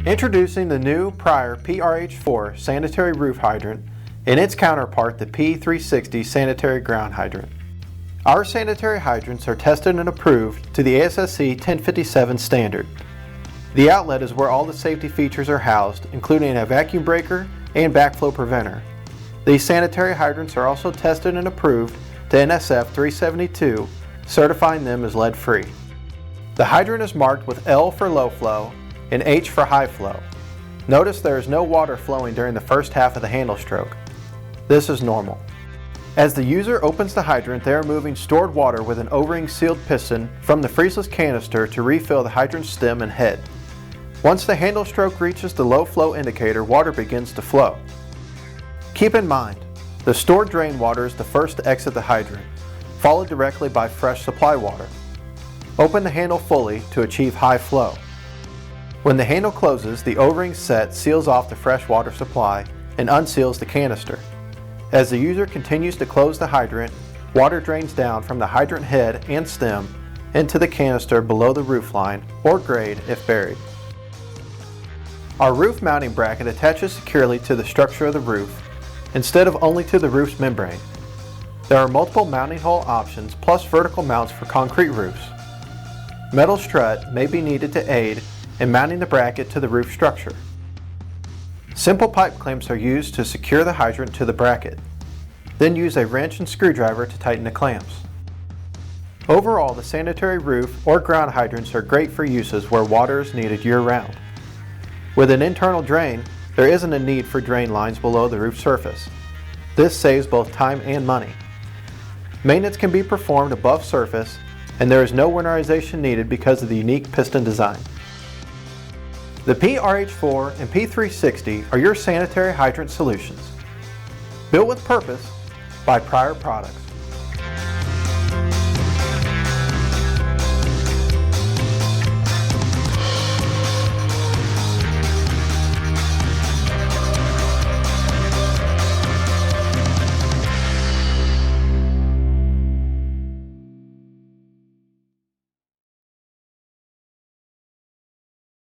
Introducing the new PRIER P-RH4 Sanitary Roof Hydrant and its counterpart, the P-360 Sanitary Ground Hydrant. Our sanitary hydrants are tested and approved to the ASSE 1057 standard. The outlet is where all the safety features are housed, including a vacuum breaker and backflow preventer. These sanitary hydrants are also tested and approved to NSF 372, certifying them as lead-free. The hydrant is marked with L for low flow and H for high flow. Notice there is no water flowing during the first half of the handle stroke. This is normal. As the user opens the hydrant, they are moving stored water with an O-ring sealed piston from the freezeless canister to refill the hydrant stem and head. Once the handle stroke reaches the low flow indicator, water begins to flow. Keep in mind, the stored drain water is the first to exit the hydrant, followed directly by fresh supply water. Open the handle fully to achieve high flow. When the handle closes, the O-ring set seals off the fresh water supply and unseals the canister. As the user continues to close the hydrant, water drains down from the hydrant head and stem into the canister below the roof line or grade if buried. Our roof mounting bracket attaches securely to the structure of the roof instead of only to the roof's membrane. There are multiple mounting hole options plus vertical mounts for concrete roofs. Metal strut may be needed to aid in mounting the bracket to the roof structure. Simple pipe clamps are used to secure the hydrant to the bracket. Then use a wrench and screwdriver to tighten the clamps. Overall, the sanitary roof or ground hydrants are great for uses where water is needed year-round. With an internal drain, there isn't a need for drain lines below the roof surface. This saves both time and money. Maintenance can be performed above surface, and there is no winterization needed because of the unique piston design. The P-RH4 and P-360 are your sanitary hydrant solutions. Built with purpose by PRIER Products.